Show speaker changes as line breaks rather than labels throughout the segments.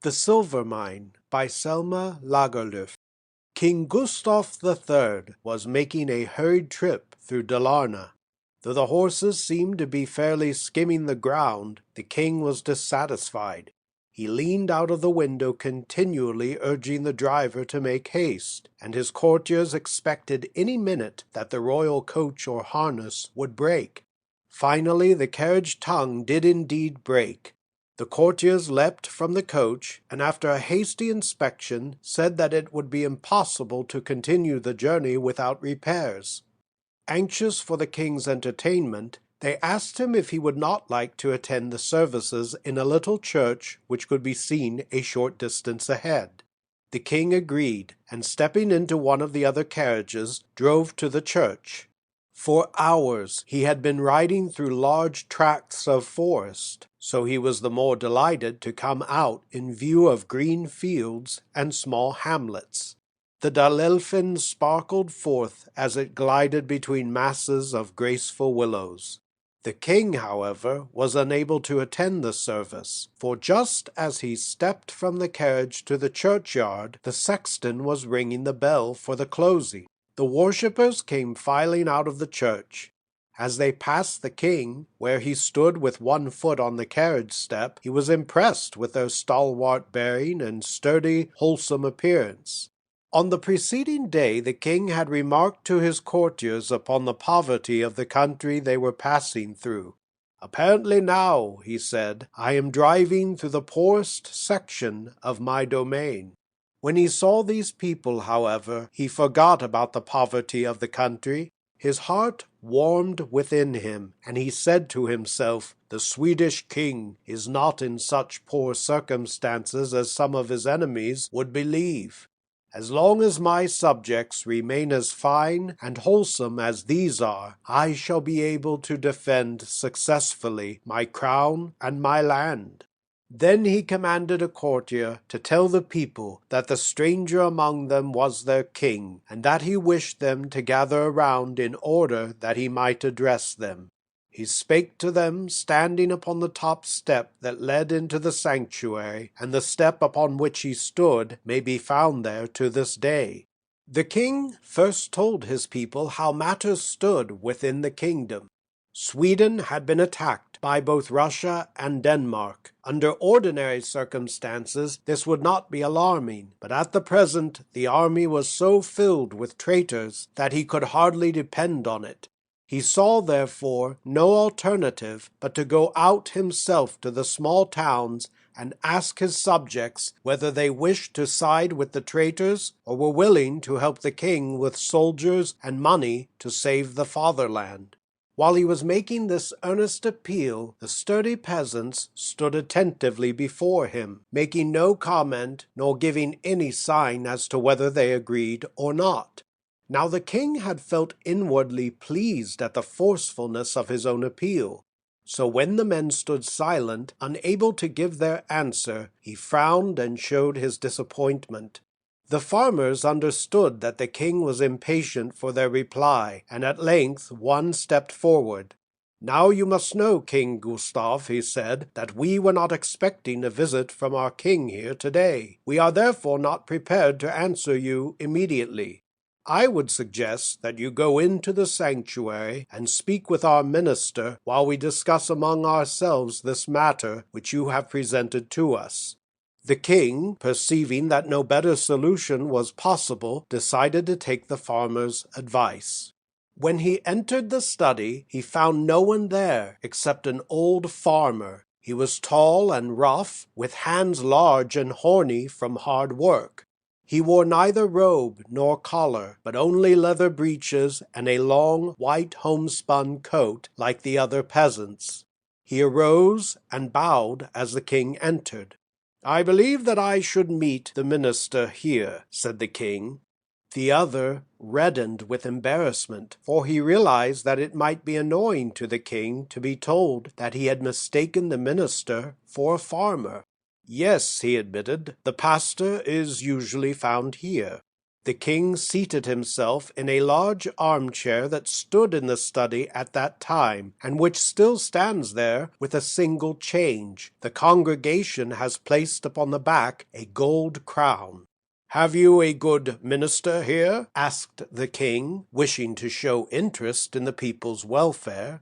The Silver Mine by Selma Lagerlöf. King Gustav III was making a hurried trip through Dalarna. Though the horses seemed to be fairly skimming the ground, the king was dissatisfied. He leaned out of the window continually urging the driver to make haste, and his courtiers expected any minute that the royal coach or harness would break. Finally the carriage tongue did indeed break. The courtiers leapt from the coach, and after a hasty inspection said that it would be impossible to continue the journey without repairs. Anxious for the king's entertainment, they asked him if he would not like to attend the services in a little church which could be seen a short distance ahead. The king agreed, and stepping into one of the other carriages, drove to the church. For hours he had been riding through large tracts of forest, so he was the more delighted to come out in view of green fields and small hamlets. The Dalelfin sparkled forth as it glided between masses of graceful willows. The king, however, was unable to attend the service, for just as he stepped from the carriage to the churchyard, the sexton was ringing the bell for the closing. The worshippers came filing out of the church. As they passed the king, where he stood with one foot on the carriage step, he was impressed with their stalwart bearing and sturdy, wholesome appearance. On the preceding day the king had remarked to his courtiers upon the poverty of the country they were passing through. "Apparently now," he said, "I am driving through the poorest section of my domain." When he saw these people, however, he forgot about the poverty of the country. His heart warmed within him, and he said to himself, "The Swedish king is not in such poor circumstances as some of his enemies would believe. As long as my subjects remain as fine and wholesome as these are, I shall be able to defend successfully my crown and my land." Then he commanded a courtier to tell the people that the stranger among them was their king, and that he wished them to gather around in order that he might address them. He spake to them standing upon the top step that led into the sanctuary, and the step upon which he stood may be found there to this day. The king first told his people how matters stood within the kingdom. Sweden had been attacked by both Russia and Denmark. Under ordinary circumstances this would not be alarming, but at the present the army was so filled with traitors that he could hardly depend on it. He saw, therefore, no alternative but to go out himself to the small towns and ask his subjects whether they wished to side with the traitors or were willing to help the king with soldiers and money to save the fatherland. While he was making this earnest appeal, the sturdy peasants stood attentively before him, making no comment nor giving any sign as to whether they agreed or not. Now the king had felt inwardly pleased at the forcefulness of his own appeal. So when the men stood silent, unable to give their answer, he frowned and showed his disappointment. The farmers understood that the king was impatient for their reply, and at length one stepped forward. "Now you must know, King Gustav," he said, "that we were not expecting a visit from our king here today. We are therefore not prepared to answer you immediately. I would suggest that you go into the sanctuary and speak with our minister while we discuss among ourselves this matter which you have presented to us." The king, perceiving that no better solution was possible, decided to take the farmer's advice. When he entered the study, he found no one there except an old farmer. He was tall and rough, with hands large and horny from hard work. He wore neither robe nor collar, but only leather breeches and a long white homespun coat like the other peasants. He arose and bowed as the king entered. "I believe that I should meet the minister here," said the king. The other reddened with embarrassment, for he realized that it might be annoying to the king to be told that he had mistaken the minister for a farmer. "Yes," he admitted, "the pastor is usually found here." The king seated himself in a large armchair that stood in the study at that time, and which still stands there with a single change. The congregation has placed upon the back a gold crown. "Have you a good minister here?" asked the king, wishing to show interest in the people's welfare.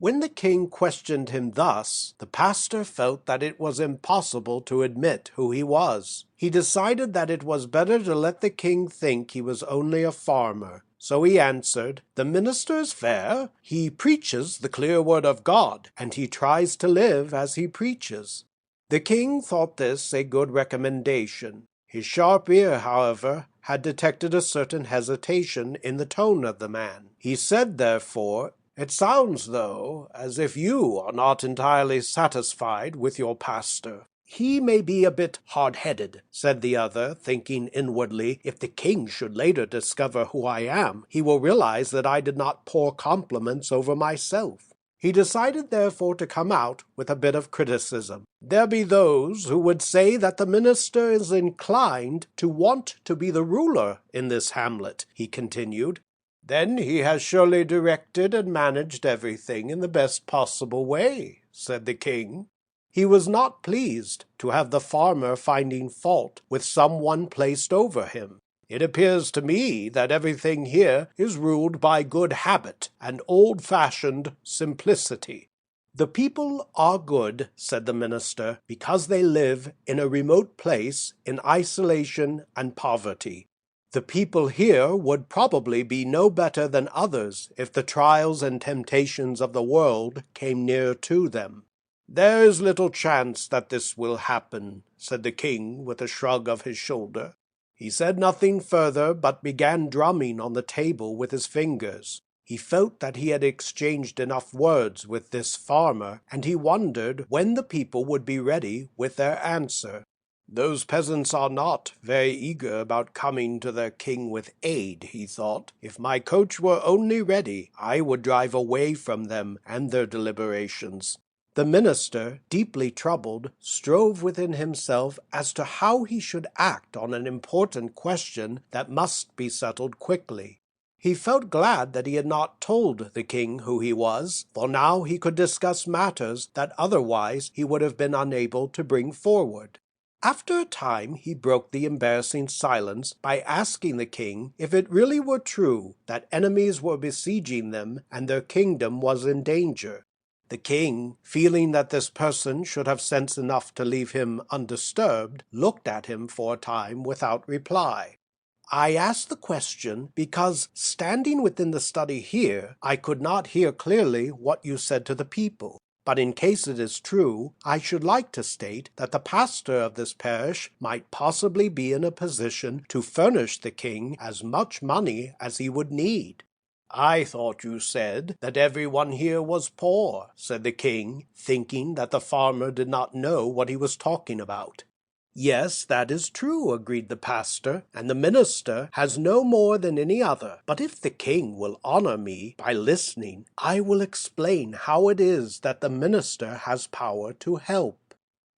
When the king questioned him thus, the pastor felt that it was impossible to admit who he was. He decided that it was better to let the king think he was only a farmer. So he answered, "The minister is fair. He preaches the clear word of God, and he tries to live as he preaches." The king thought this a good recommendation. His sharp ear, however, had detected a certain hesitation in the tone of the man. He said, therefore, "It sounds, though, as if you are not entirely satisfied with your pastor." "He may be a bit hard-headed," said the other, thinking inwardly, "if the king should later discover who I am, he will realize that I did not pour compliments over myself." He decided therefore to come out with a bit of criticism. "There be those who would say that the minister is inclined to want to be the ruler in this hamlet," he continued. "Then he has surely directed and managed everything in the best possible way," said the king. He was not pleased to have the farmer finding fault with some one placed over him. "It appears to me that everything here is ruled by good habit and old-fashioned simplicity." "The people are good," said the minister, "because they live in a remote place in isolation and poverty. The people here would probably be no better than others if the trials and temptations of the world came near to them." "There is little chance that this will happen," said the king with a shrug of his shoulder. He said nothing further, but began drumming on the table with his fingers. He felt that he had exchanged enough words with this farmer, and he wondered when the people would be ready with their answer. "Those peasants are not very eager about coming to their king with aid," he thought. "If my coach were only ready, I would drive away from them and their deliberations." The minister, deeply troubled, strove within himself as to how he should act on an important question that must be settled quickly. He felt glad that he had not told the king who he was, for now he could discuss matters that otherwise he would have been unable to bring forward. After a time he broke the embarrassing silence by asking the king if it really were true that enemies were besieging them and their kingdom was in danger. The king, feeling that this person should have sense enough to leave him undisturbed, looked at him for a time without reply. "I asked the question because, standing within the study here, I could not hear clearly what you said to the people. But in case it is true, I should like to state that the pastor of this parish might possibly be in a position to furnish the king as much money as he would need." "I thought you said that everyone here was poor," said the king, thinking that the farmer did not know what he was talking about. "Yes, that is true," agreed the pastor, "and the minister has no more than any other. But if the king will honor me by listening, I will explain how it is that the minister has power to help."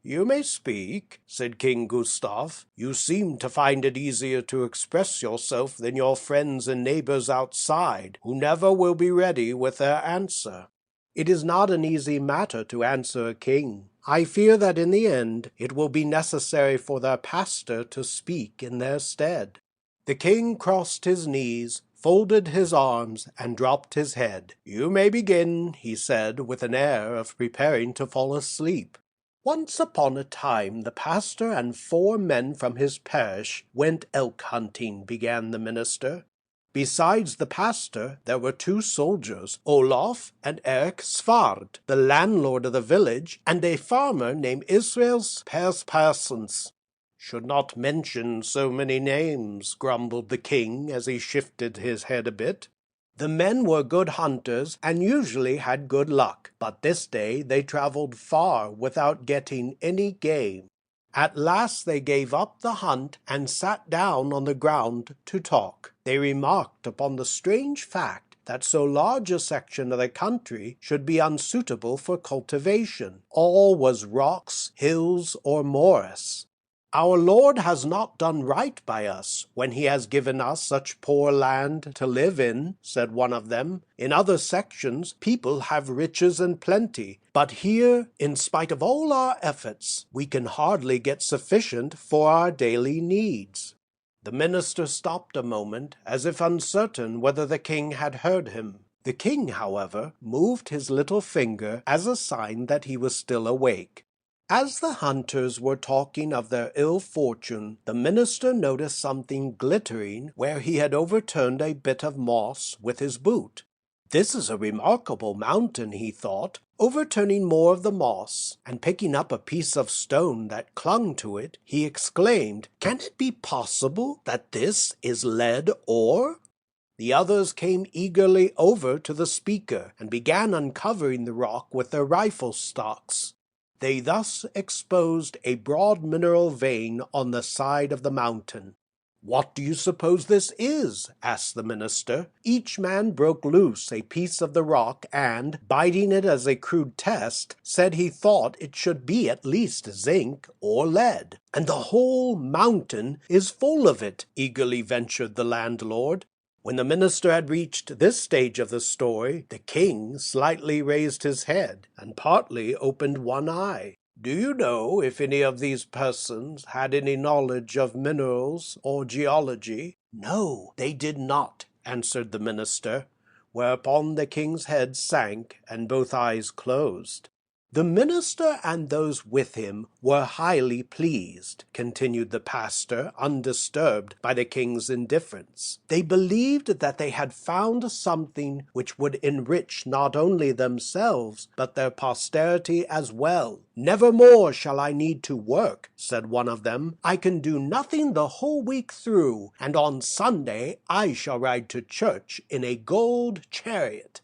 "You may speak," said King Gustav. "You seem to find it easier to express yourself than your friends and neighbors outside, who never will be ready with their answer." "It is not an easy matter to answer a king. I fear that in the end it will be necessary for their pastor to speak in their stead." The king crossed his knees, folded his arms, and dropped his head. "You may begin," he said, with an air of preparing to fall asleep. "Once upon a time the pastor and 4 men from his parish went elk hunting," began the minister. "Besides the pastor, there were 2 soldiers, Olaf and Erik Svard, the landlord of the village, and a farmer named Israels Persons." "Should not mention so many names," grumbled the king as he shifted his head a bit. "The men were good hunters and usually had good luck, but this day they traveled far without getting any game. At last they gave up the hunt and sat down on the ground to talk. They remarked upon the strange fact that so large a section of the country should be unsuitable for cultivation. All was rocks, hills, or morass. "Our Lord has not done right by us when he has given us such poor land to live in," said one of them. "In other sections people have riches and plenty, but here, in spite of all our efforts, we can hardly get sufficient for our daily needs." The minister stopped a moment, as if uncertain whether the king had heard him. The king, however, moved his little finger as a sign that he was still awake. As the hunters were talking of their ill fortune, the minister noticed something glittering where he had overturned a bit of moss with his boot. "This is a remarkable mountain," he thought. Overturning more of the moss, and picking up a piece of stone that clung to it, he exclaimed, "Can it be possible that this is lead ore?" The others came eagerly over to the speaker, and began uncovering the rock with their rifle stocks. They thus exposed a broad mineral vein on the side of the mountain. "What do you suppose this is?" asked the minister. Each man broke loose a piece of the rock and, biting it as a crude test, said he thought it should be at least zinc or lead. "And the whole mountain is full of it," eagerly ventured the landlord. When the minister had reached this stage of the story, the king slightly raised his head and partly opened one eye. "Do you know if any of these persons had any knowledge of minerals or geology?" "No, they did not," answered the minister, whereupon the king's head sank and both eyes closed. "The minister and those with him were highly pleased," continued the pastor, undisturbed by the king's indifference. "They believed that they had found something which would enrich not only themselves, but their posterity as well. 'Never more shall I need to work,' said one of them. 'I can do nothing the whole week through, and on Sunday I shall ride to church in a gold chariot.'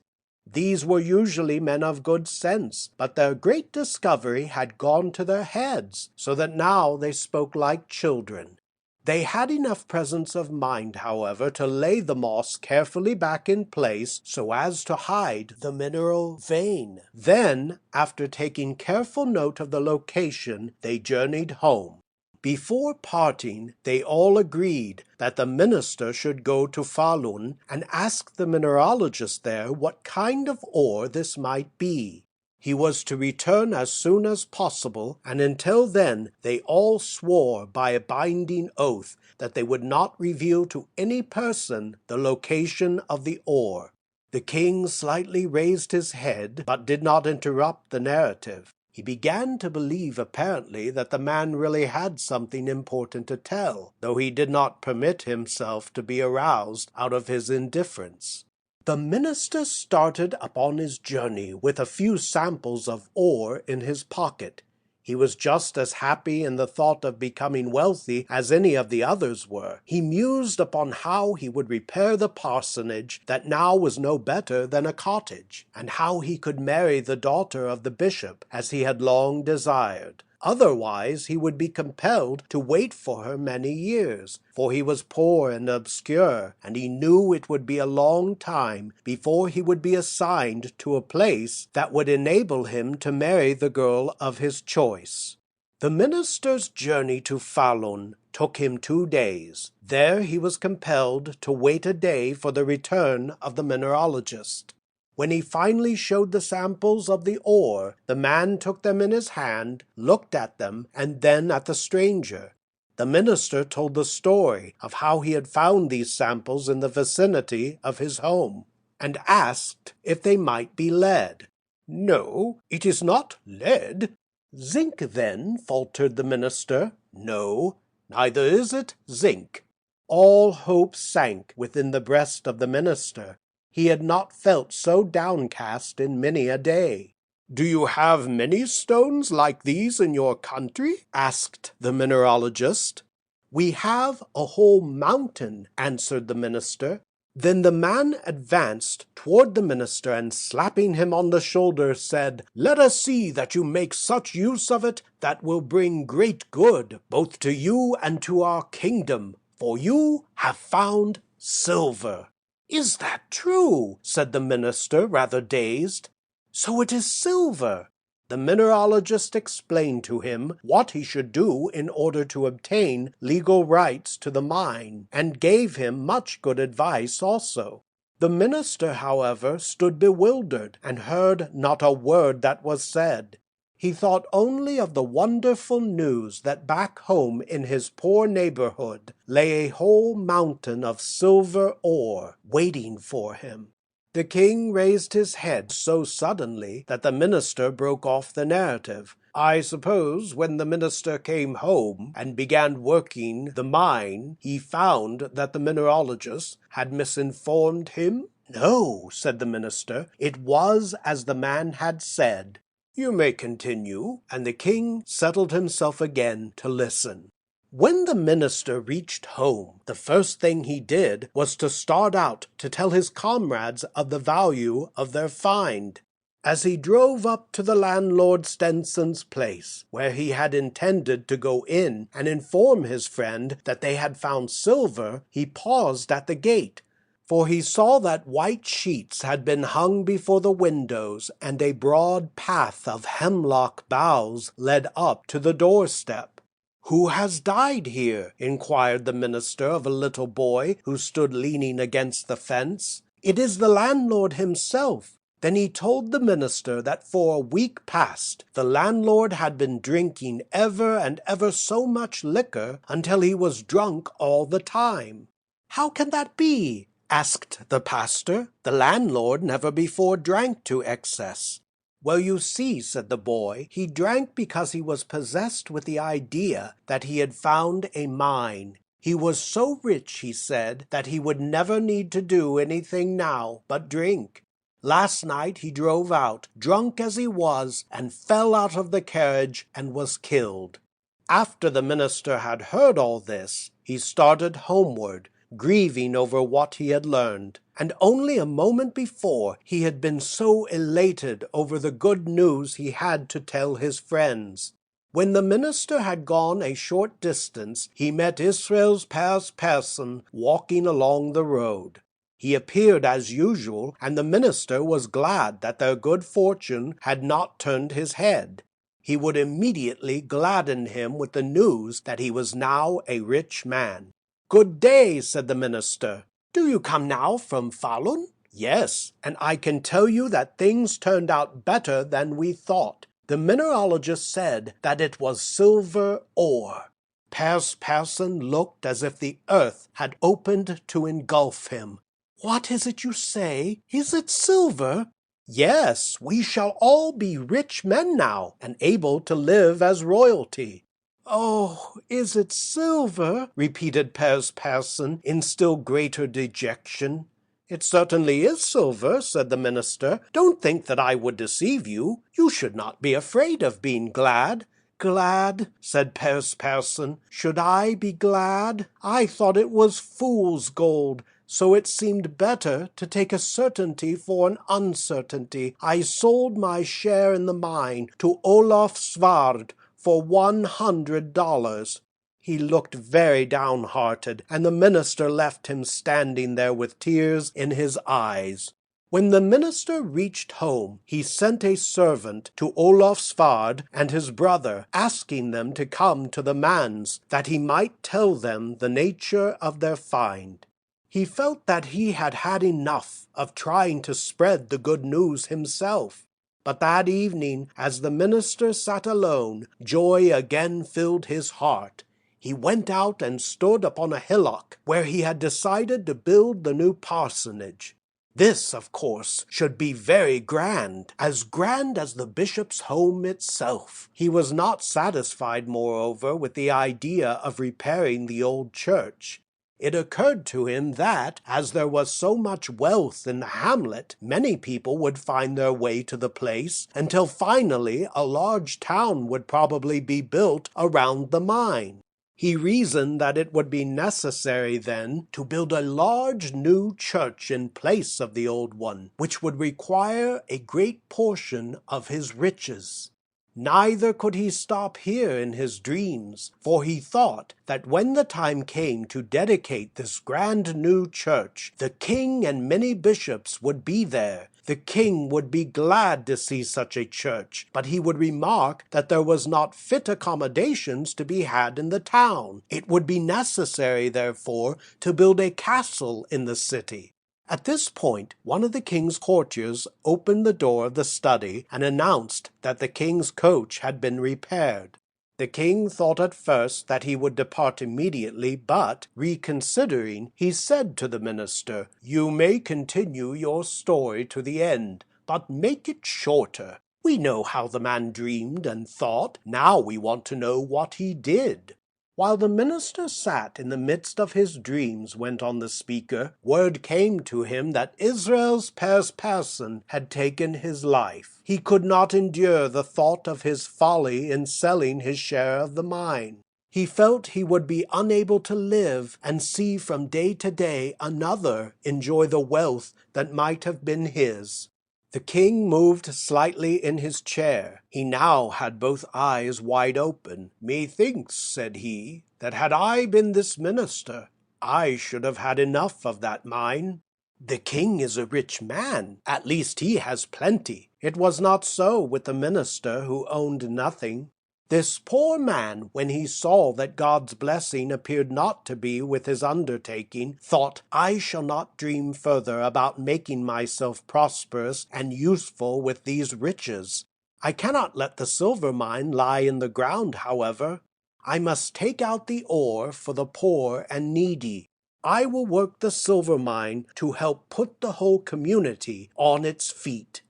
These were usually men of good sense, but their great discovery had gone to their heads, so that now they spoke like children. They had enough presence of mind, however, to lay the moss carefully back in place so as to hide the mineral vein. Then, after taking careful note of the location, they journeyed home. Before parting, they all agreed that the minister should go to Falun and ask the mineralogist there what kind of ore this might be. He was to return as soon as possible, and until then they all swore by a binding oath that they would not reveal to any person the location of the ore. The king slightly raised his head, but did not interrupt the narrative. He began to believe apparently that the man really had something important to tell, though he did not permit himself to be aroused out of his indifference. The minister started upon his journey with a few samples of ore in his pocket. He was just as happy in the thought of becoming wealthy as any of the others were. He mused upon how he would repair the parsonage that now was no better than a cottage, and how he could marry the daughter of the bishop as he had long desired. Otherwise he would be compelled to wait for her many years, for he was poor and obscure, and he knew it would be a long time before he would be assigned to a place that would enable him to marry the girl of his choice. The minister's journey to Falun took him 2 days. There he was compelled to wait a day for the return of the mineralogist. When he finally showed the samples of the ore, the man took them in his hand, looked at them, and then at the stranger. The minister told the story of how he had found these samples in the vicinity of his home, and asked if they might be lead. "No, it is not lead." "Zinc, then," faltered the minister. "No, neither is it zinc." All hope sank within the breast of the minister. He had not felt so downcast in many a day. "Do you have many stones like these in your country?" asked the mineralogist. "We have a whole mountain," answered the minister. Then the man advanced toward the minister and, slapping him on the shoulder, said, "Let us see that you make such use of it that will bring great good both to you and to our kingdom, for you have found silver." "Is that true?" said the minister, rather dazed. "So it is silver." The mineralogist explained to him what he should do in order to obtain legal rights to the mine, and gave him much good advice also. The minister, however, stood bewildered, and heard not a word that was said. He thought only of the wonderful news that back home in his poor neighborhood lay a whole mountain of silver ore waiting for him. The king raised his head so suddenly that the minister broke off the narrative. I suppose when the minister came home and began working the mine, he found that the mineralogist had misinformed him? No, said the minister, it was as the man had said. You may continue, and the king settled himself again to listen. When the minister reached home, the first thing he did was to start out to tell his comrades of the value of their find. As he drove up to the landlord Stenson's place, where he had intended to go in and inform his friend that they had found silver, he paused at the gate, for he saw that white sheets had been hung before the windows, and a broad path of hemlock boughs led up to the doorstep. "Who has died here?" inquired the minister of a little boy who stood leaning against the fence. "It is the landlord himself." Then he told the minister that for a week past the landlord had been drinking ever and ever so much liquor until he was drunk all the time. "How can that be?" asked the pastor. "The landlord never before drank to excess." "Well, you see," said the boy, "he drank because he was possessed with the idea that he had found a mine. He was so rich, he said, that he would never need to do anything now but drink. Last night he drove out, drunk as he was, and fell out of the carriage and was killed." After the minister had heard all this, he started homeward, grieving over what he had learned, and only a moment before he had been so elated over the good news he had to tell his friends. When the minister had gone a short distance, he met Israel's person walking along the road. He appeared as usual, and the minister was glad that their good fortune had not turned his head. He would immediately gladden him with the news that he was now a rich man. "Good day," said the minister. "Do you come now from Falun?" "Yes, and I can tell you that things turned out better than we thought. The mineralogist said that it was silver ore." Person looked as if the earth had opened to engulf him. "What is it you say? Is it silver?" "Yes, we shall all be rich men now, and able to live as royalty." "Oh, is it silver?" repeated Person in still greater dejection. "It certainly is silver," said the minister. "Don't think that I would deceive you. You should not be afraid of being glad." "Glad?" said Person. "Should I be glad? I thought it was fool's gold, so it seemed better to take a certainty for an uncertainty. I sold my share in the mine to Olaf Svard for $100. He looked very downhearted, and the minister left him standing there with tears in his eyes. When the minister reached home, he sent a servant to Olaf Svard and his brother, asking them to come to the manse, that he might tell them the nature of their find. He felt that he had had enough of trying to spread the good news himself. But that evening, as the minister sat alone, joy again filled his heart. He went out and stood upon a hillock where he had decided to build the new parsonage. This, of course, should be very grand as the bishop's home itself. He was not satisfied, moreover, with the idea of repairing the old church. It occurred to him that, as there was so much wealth in the hamlet, many people would find their way to the place, until finally a large town would probably be built around the mine. He reasoned that it would be necessary then to build a large new church in place of the old one, which would require a great portion of his riches. Neither could he stop here in his dreams, for he thought that when the time came to dedicate this grand new church, the king and many bishops would be there, The king would be glad to see such a church, but he would remark that there was not fit accommodations to be had in the town. It would be necessary, therefore, to build a castle in the city. At this point, one of the king's courtiers opened the door of the study and announced that the king's coach had been repaired. The king thought at first that he would depart immediately, but, reconsidering, he said to the minister, "You may continue your story to the end, but make it shorter. We know how the man dreamed and thought. Now we want to know what he did." "While the minister sat in the midst of his dreams," went on the speaker, "word came to him that Israel's person had taken his life. He could not endure the thought of his folly in selling his share of the mine. He felt he would be unable to live and see from day to day another enjoy the wealth that might have been his." The king moved slightly in his chair. He now had both eyes wide open. "Methinks," said he, "that had I been this minister, I should have had enough of that mine." "The king is a rich man. At least he has plenty." It was not so with the minister, who owned nothing. This poor man, when he saw that God's blessing appeared not to be with his undertaking, thought, "I shall not dream further about making myself prosperous and useful with these riches. I cannot let the silver mine lie in the ground, however. I must take out the ore for the poor and needy. I will work the silver mine to help put the whole community on its feet."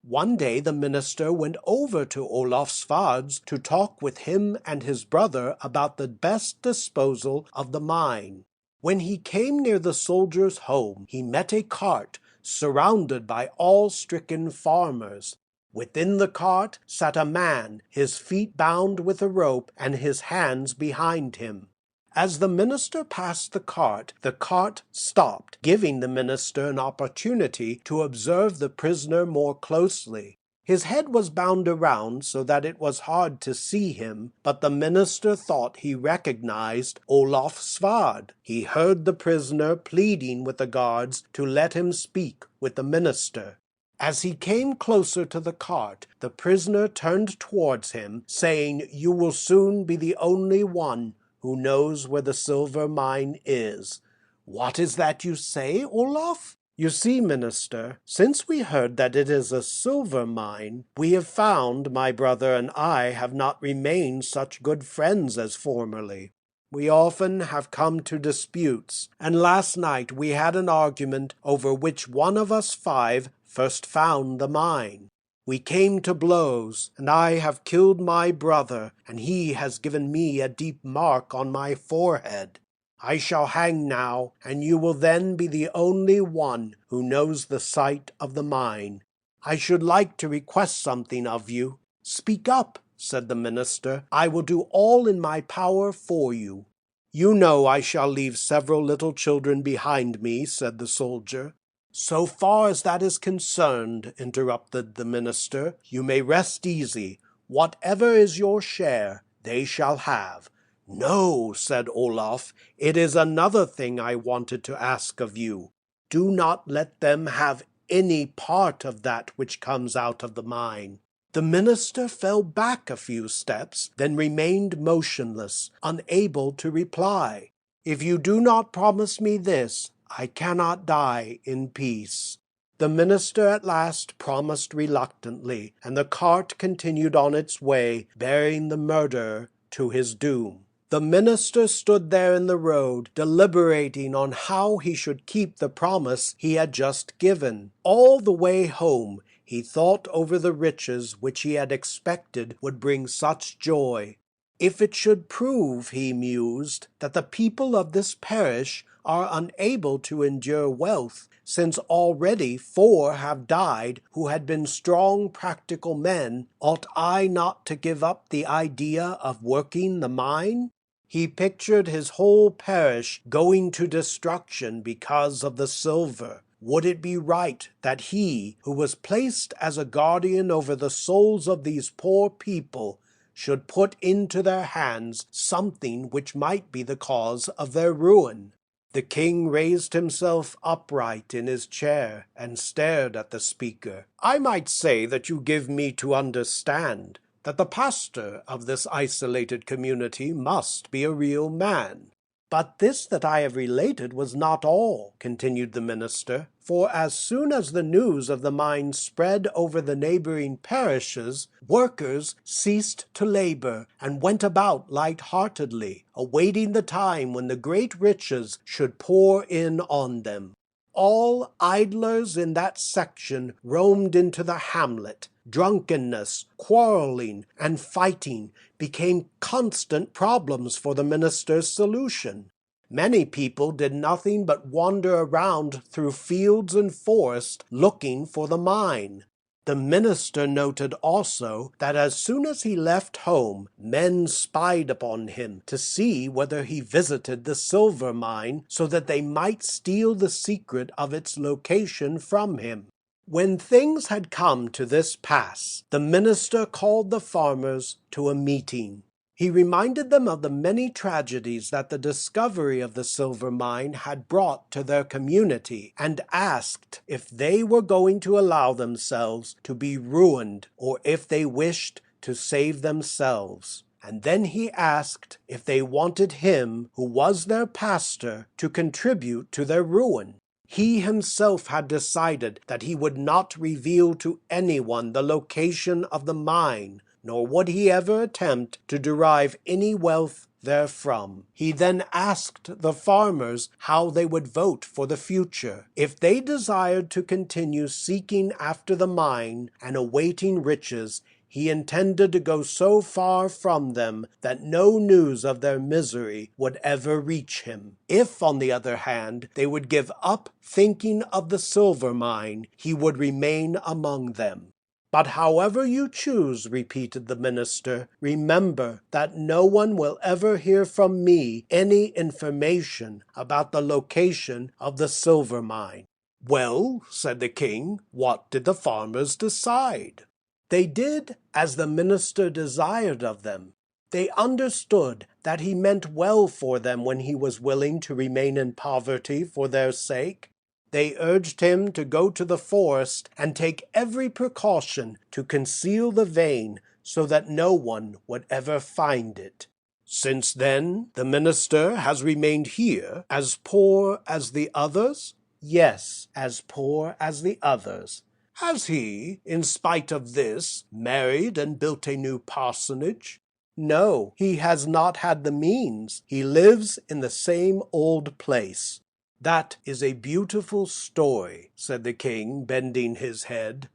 One day the minister went over to Olaf Svards to talk with him and his brother about the best disposal of the mine. When he came near the soldier's home, he met a cart surrounded by awe-stricken farmers. Within the cart sat a man, his feet bound with a rope and his hands behind him. As the minister passed the cart stopped, giving the minister an opportunity to observe the prisoner more closely. His head was bound around so that it was hard to see him, but the minister thought he recognized Olaf Svard. He heard the prisoner pleading with the guards to let him speak with the minister. As he came closer to the cart, the prisoner turned towards him, saying, "You will soon be the only one who knows where the silver mine is." "What is that you say, Olaf?" "You see, minister, since we heard that it is a silver mine, we have found my brother and I have not remained such good friends as formerly. We often have come to disputes, and last night we had an argument over which one of us 5 first found the mine. We came to blows, and I have killed my brother, and he has given me a deep mark on my forehead. I shall hang now, and you will then be the only one who knows the site of the mine. I should like to request something of you." "Speak up," said the minister. "I will do all in my power for you." "You know I shall leave several little children behind me," said the soldier. "So far as that is concerned," interrupted the minister, "you may rest easy. Whatever is your share, they shall have." "No," said Olaf, "it is another thing I wanted to ask of you. Do not let them have any part of that which comes out of the mine." The minister fell back a few steps, then remained motionless, unable to reply. "If you do not promise me this, I cannot die in peace." The minister at last promised reluctantly, and the cart continued on its way, bearing the murderer to his doom. The minister stood there in the road, deliberating on how he should keep the promise he had just given. All the way home he thought over the riches which he had expected would bring such joy. "If it should prove," he mused, "that the people of this parish are unable to endure wealth, since already 4 have died who had been strong practical men, ought I not to give up the idea of working the mine?" He pictured his whole parish going to destruction because of the silver. Would it be right that he, who was placed as a guardian over the souls of these poor people, should put into their hands something which might be the cause of their ruin? The king raised himself upright in his chair and stared at the speaker. "I might say that you give me to understand that the pastor of this isolated community must be a real man. But this that I have related was not all," continued the minister, "for as soon as the news of the mine spread over the neighboring parishes, workers ceased to labor and went about light-heartedly, awaiting the time when the great riches should pour in on them. All idlers in that section roamed into the hamlet. Drunkenness, quarreling, and fighting became constant problems for the minister's solution. Many people did nothing but wander around through fields and forests looking for the mine. The minister noted also that as soon as he left home, men spied upon him to see whether he visited the silver mine so that they might steal the secret of its location from him. When things had come to this pass, the minister called the farmers to a meeting. He reminded them of the many tragedies that the discovery of the silver mine had brought to their community, and asked if they were going to allow themselves to be ruined, or if they wished to save themselves. And then he asked if they wanted him, who was their pastor, to contribute to their ruin. He himself had decided that he would not reveal to anyone the location of the mine, nor would he ever attempt to derive any wealth therefrom. He then asked the farmers how they would vote for the future. If they desired to continue seeking after the mine and awaiting riches, he intended to go so far from them that no news of their misery would ever reach him. If, on the other hand, they would give up thinking of the silver mine, he would remain among them. "But however you choose," repeated the minister, "remember that no one will ever hear from me any information about the location of the silver mine." "Well," said the king, "what did the farmers decide?" They did as the minister desired of them. They understood that he meant well for them when he was willing to remain in poverty for their sake. They urged him to go to the forest and take every precaution to conceal the vein so that no one would ever find it. "Since then, the minister has remained here, as poor as the others?" "Yes, as poor as the others." "Has he, in spite of this, married and built a new parsonage?" "No, he has not had the means. He lives in the same old place." "That is a beautiful story," said the king, bending his head.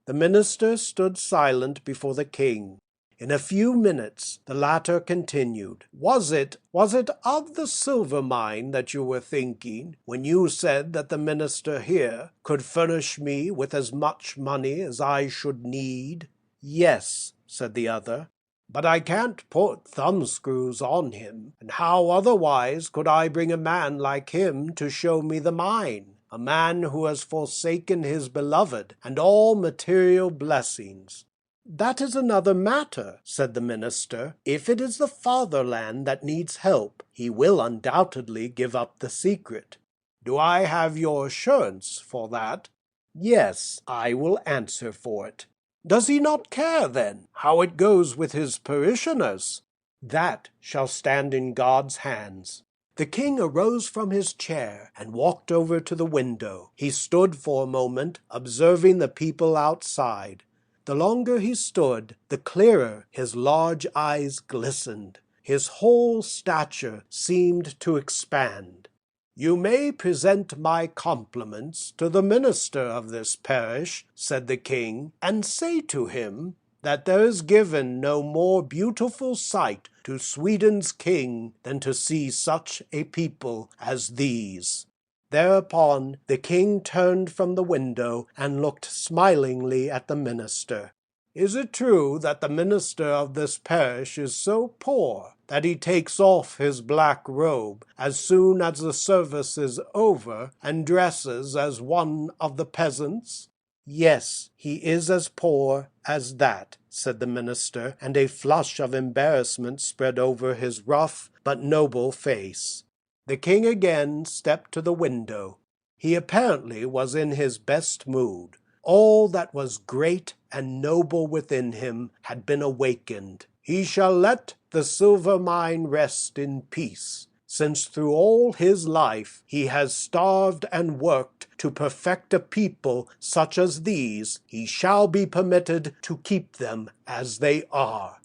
The minister stood silent before the king. In a few minutes the latter continued. Was it of the silver mine that you were thinking when you said that the minister here could furnish me with as much money as I should need?" "Yes," said the other. "But I can't put thumbscrews on him, and how otherwise could I bring a man like him to show me the mine, a man who has forsaken his beloved and all material blessings?" "That is another matter," said the minister. "If it is the fatherland that needs help, he will undoubtedly give up the secret." "Do I have your assurance for that?" "Yes, I will answer for it." "Does he not care, then, how it goes with his parishioners?" "That shall stand in God's hands." The king arose from his chair and walked over to the window. He stood for a moment, observing the people outside. The longer he stood, the clearer his large eyes glistened. His whole stature seemed to expand. "You may present my compliments to the minister of this parish," said the king, "and say to him that there is given no more beautiful sight to Sweden's king than to see such a people as these." Thereupon the king turned from the window and looked smilingly at the minister. "Is it true that the minister of this parish is so poor that he takes off his black robe as soon as the service is over and dresses as one of the peasants?" "Yes, he is as poor as that," said the minister, and a flush of embarrassment spread over his rough but noble face. The king again stepped to the window. He apparently was in his best mood. All that was great and noble within him had been awakened. He shall let the silver mine rest in peace, since through all his life he has starved and worked to perfect a people such as these. He shall be permitted to keep them as they are.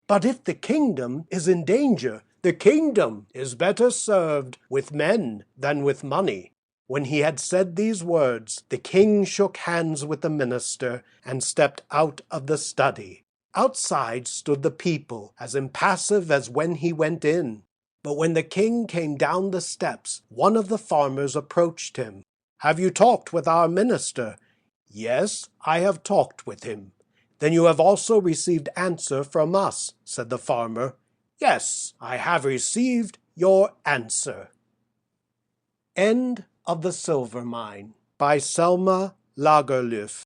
But if the kingdom is in danger, the kingdom is better served with men than with money. When he had said these words, the king shook hands with the minister and stepped out of the study. Outside stood the people, as impassive as when he went in. But when the king came down the steps, one of the farmers approached him. "Have you talked with our minister?" "Yes, I have talked with him." "Then you have also received answer from us," said the farmer. "Yes, I have received your answer." End of The Silver Mine by Selma Lagerlöf.